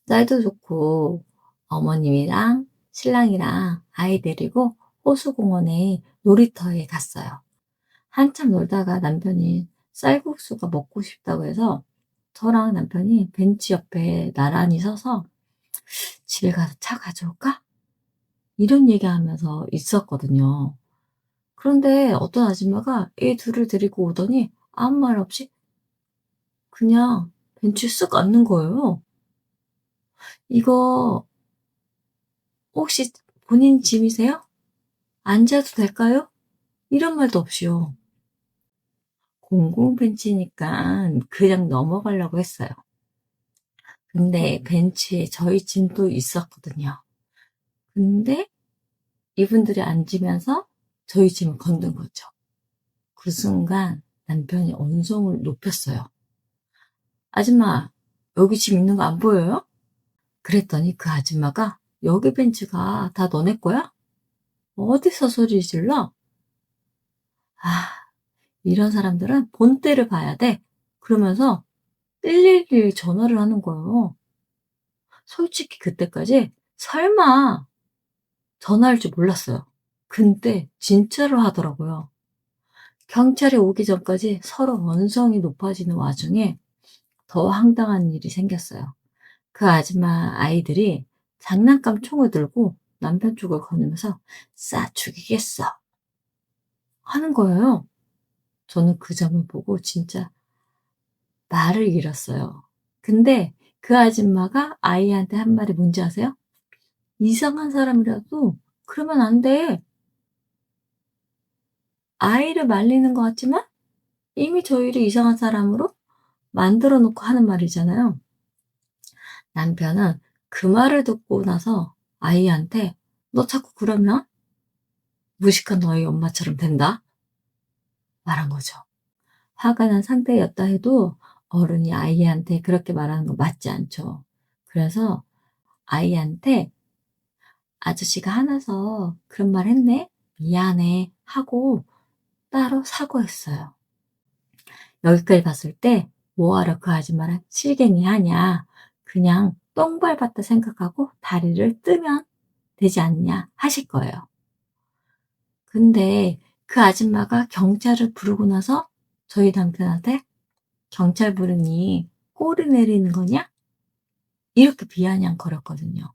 날도 좋고 어머님이랑 신랑이랑 아이 데리고 호수공원에 놀이터에 갔어요. 한참 놀다가 남편이 쌀국수가 먹고 싶다고 해서 저랑 남편이 벤치 옆에 나란히 서서 "집에 가서 차 가져올까?" 이런 얘기하면서 있었거든요. 그런데 어떤 아줌마가 애 둘을 데리고 오더니 아무 말 없이 그냥 벤치에 쓱 앉는 거예요. "이거 혹시 본인 짐이세요? 앉아도 될까요?" 이런 말도 없이요. 공공 벤치니깐 그냥 넘어가려고 했어요. 근데 벤치에 저희 짐도 있었거든요. 근데 이분들이 앉으면서 저희 짐을 건든 거죠. 그 순간 남편이 언성을 높였어요. "아줌마, 여기 짐 있는 거 안 보여요?" 그랬더니 그 아줌마가 "여기 벤치가 다 너네 거야? 어디서 소리 질러?" 아, 이런 사람들은 본때를 봐야 돼. 그러면서 112에 전화를 하는 거예요. 솔직히 그때까지 설마 전화할 줄 몰랐어요. 근데 진짜로 하더라고요. 경찰이 오기 전까지 서로 언성이 높아지는 와중에 더 황당한 일이 생겼어요. 그 아줌마 아이들이 장난감 총을 들고 남편 쪽을 거느면서 "쏴 죽이겠어." 하는 거예요. 저는 그 장면 보고 진짜 말을 잃었어요. 근데 그 아줌마가 아이한테 한 말이 뭔지 아세요? "이상한 사람이라도 그러면 안 돼." 아이를 말리는 것 같지만 이미 저희를 이상한 사람으로 만들어 놓고 하는 말이잖아요. 남편은 그 말을 듣고 나서 아이한테 "너 자꾸 그러면 무식한 너희 엄마처럼 된다." 말한 거죠. 화가 난 상태였다 해도 어른이 아이한테 그렇게 말하는 건 맞지 않죠. 그래서 아이한테 "아저씨가 화나서 그런 말 했네. 미안해." 하고 따로 사과했어요. 여기까지 봤을 때 "뭐하러 그 아줌마랑 실갱이 하냐. 그냥 똥 밟았다 생각하고 다리를 뜨면 되지 않냐." 하실 거예요. 근데 그 아줌마가 경찰을 부르고 나서 저희 남편한테 "경찰 부르니 꼬리 내리는 거냐?" 이렇게 비아냥거렸거든요.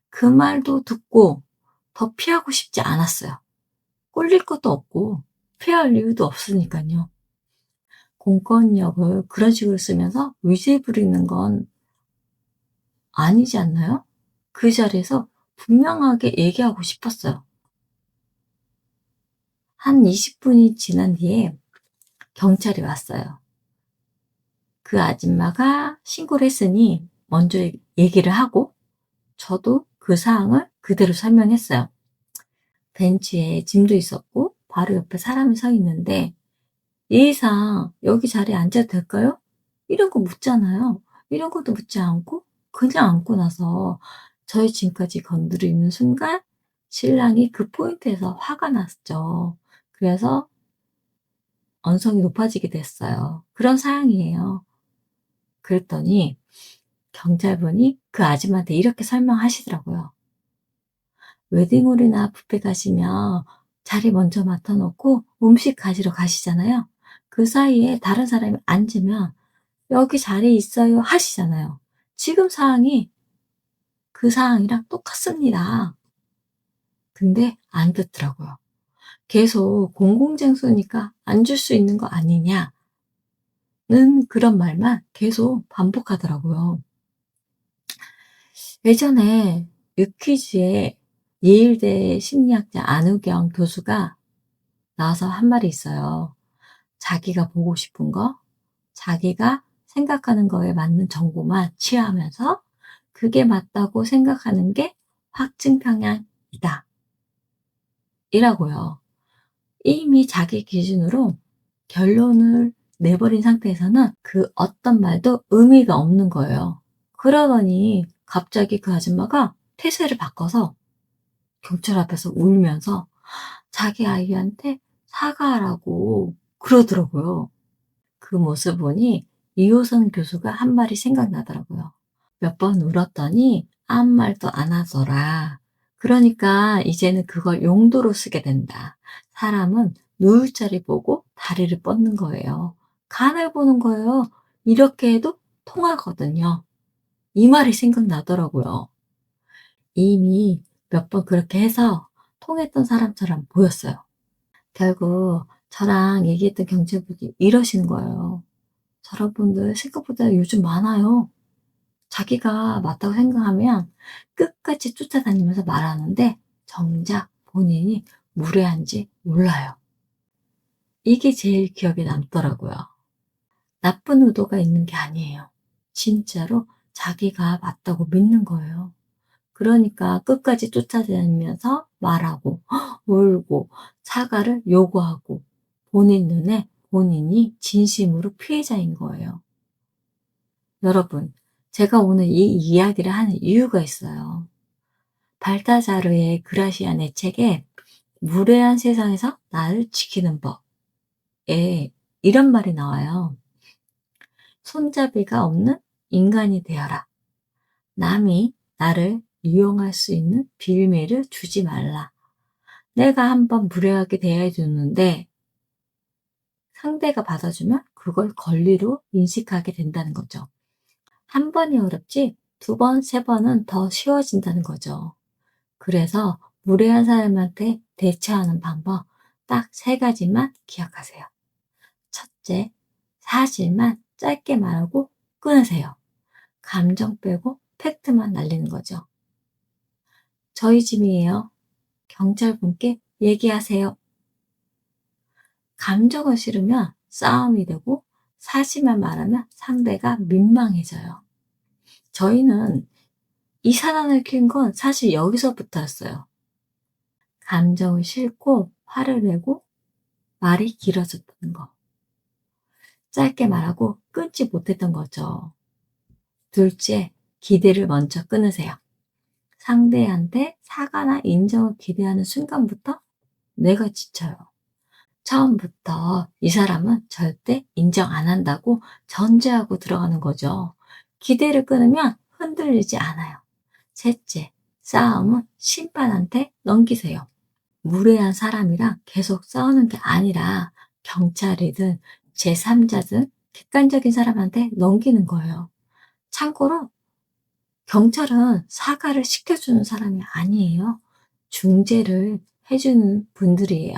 그 말도 듣고 더 피하고 싶지 않았어요. 꼴릴 것도 없고 피할 이유도 없으니깐요. 공권력을 그런 식으로 쓰면서 위세 부리는 건 아니지 않나요? 그 자리에서 분명하게 얘기하고 싶었어요. 한 20 분이 지난 뒤에 경찰이 왔어요. 그 아줌마가 신고를 했으니 먼저 얘기를 하고 저도 그 사항을 그대로 설명했어요. 벤치에 짐도 있었고 바로 옆에 사람이 서 있는데 "예의상 여기 자리에 앉아도 될까요?" 이런 거 묻잖아요. 이런 것도 묻지 않고 그냥 앉고 나서 저희 짐까지 건드리는 순간 신랑이 그 포인트에서 화가 났죠. 그래서 언성이 높아지게 됐어요. 그런 상황이에요. 그랬더니 경찰분이 그 아줌마한테 이렇게 설명하시더라고요. 웨딩홀이나 뷔페 가시면 자리 먼저 맡아 놓고 음식 가지러 가시잖아요. 그 사이에 다른 사람이 앉으면 "여기 자리 있어요." 하시잖아요. 지금 상황이 그 상황이랑 똑같습니다. 근데 안 듣더라고요. 계속 "공공장소니까 앉을 수 있는 거 아니냐."는 그런 말만 계속 반복하더라고요. 예전에 유퀴즈에 예일대 심리학자 안우경 교수가 나와서 한 말이 있어요. 자기가 보고 싶은 거, 자기가 생각하는 거에 맞는 정보만 취하면서 그게 맞다고 생각하는 게 확증 편향이다. 이라고요. 이미 자기 기준으로 결론을 내버린 상태에서는 그 어떤 말도 의미가 없는 거예요. 그러더니 갑자기 그 아줌마가 태세를 바꿔서 경찰 앞에서 울면서 자기 아이한테 사과하라고 그러더라고요. 그 모습 보니 이호선 교수가 한 말이 생각나더라고요. 몇 번 울었더니 아무 말도 안 하더라. 그러니까 이제는 그걸 용도로 쓰게 된다. 사람은 누울 자리 보고 다리를 뻗는 거예요. 간을 보는 거예요. 이렇게 해도 통하거든요. 이 말이 생각나더라고요. 이미 몇 번 그렇게 해서 통했던 사람처럼 보였어요. 결국 저랑 얘기했던 경제분이 이러시는 거예요. 저런 분들 생각보다 요즘 많아요. 자기가 맞다고 생각하면 끝까지 쫓아다니면서 말하는데 정작 본인이 무례한지 몰라요. 이게 제일 기억에 남더라고요. 나쁜 의도가 있는 게 아니에요. 진짜로 자기가 맞다고 믿는 거예요. 그러니까 끝까지 쫓아다니면서 말하고 울고 사과를 요구하고 본인 눈에 본인이 진심으로 피해자인 거예요. 여러분, 제가 오늘 이 이야기를 하는 이유가 있어요. 발다자르의 그라시안의 책에 무례한 세상에서 나를 지키는 법에 이런 말이 나와요. 손잡이가 없는 인간이 되어라. 남이 나를 이용할 수 있는 빌미를 주지 말라. 내가 한번 무례하게 대해줬는데 상대가 받아주면 그걸 권리로 인식하게 된다는 거죠. 한 번이 어렵지 두 번, 세 번은 더 쉬워진다는 거죠. 그래서 무례한 사람한테 대처하는 방법 딱 세 가지만 기억하세요. 첫째, 사실만 짧게 말하고 끊으세요. 감정 빼고 팩트만 날리는 거죠. 저희 집이에요. 경찰분께 얘기하세요. 감정을 실으면 싸움이 되고 사실만 말하면 상대가 민망해져요. 저희는 이 사단을 키운 건 사실 여기서부터였어요. 감정을 싣고 화를 내고 말이 길어졌다는 거. 짧게 말하고 끊지 못했던 거죠. 둘째, 기대를 먼저 끊으세요. 상대한테 사과나 인정을 기대하는 순간부터 내가 지쳐요. 처음부터 이 사람은 절대 인정 안 한다고 전제하고 들어가는 거죠. 기대를 끊으면 흔들리지 않아요. 셋째, 싸움은 심판한테 넘기세요. 무례한 사람이랑 계속 싸우는 게 아니라 경찰이든 제3자든 객관적인 사람한테 넘기는 거예요. 참고로 경찰은 사과를 시켜주는 사람이 아니에요. 중재를 해주는 분들이에요.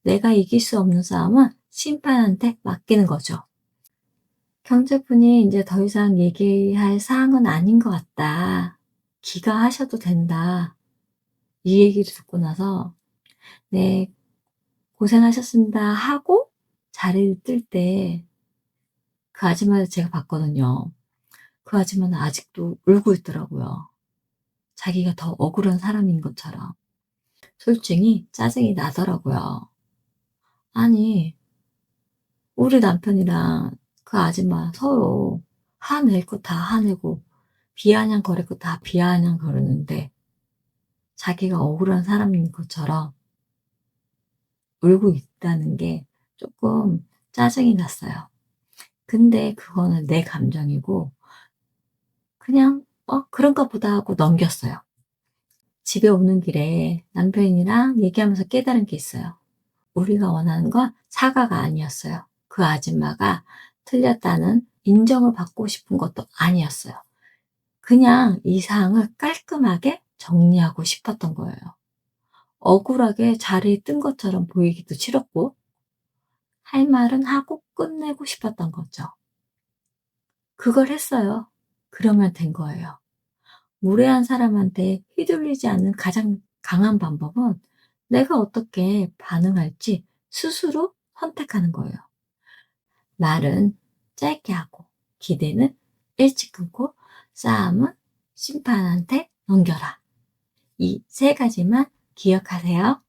내가 이길 수 없는 싸움은 심판한테 맡기는 거죠. 경찰분이 이제 더 이상 얘기할 사항은 아닌 것 같다. 귀가하셔도 된다. 이 얘기를 듣고 나서 네, 고생하셨습니다 하고 자리를 뜰 때 그 아줌마를 제가 봤거든요. 그 아줌마는 아직도 울고 있더라고요. 자기가 더 억울한 사람인 것처럼. 솔직히 짜증이 나더라고요. 아니, 우리 남편이랑 그 아줌마 서로 화낼 거 다 화내고 비아냥거릴 거 다 비아냥거리는데 자기가 억울한 사람인 것처럼 울고 있다는 게 조금 짜증이 났어요. 근데 그거는 내 감정이고 그냥 그런가 보다 하고 넘겼어요. 집에 오는 길에 남편이랑 얘기하면서 깨달은 게 있어요. 우리가 원하는 건 사과가 아니었어요. 그 아줌마가 틀렸다는 인정을 받고 싶은 것도 아니었어요. 그냥 이 사항을 깔끔하게 정리하고 싶었던 거예요. 억울하게 자리에 뜬 것처럼 보이기도 싫었고 할 말은 하고 끝내고 싶었던 거죠. 그걸 했어요. 그러면 된 거예요. 무례한 사람한테 휘둘리지 않는 가장 강한 방법은 내가 어떻게 반응할지 스스로 선택하는 거예요. 말은 짧게 하고 기대는 일찍 끊고 싸움은 심판한테 넘겨라. 이 세 가지만 기억하세요.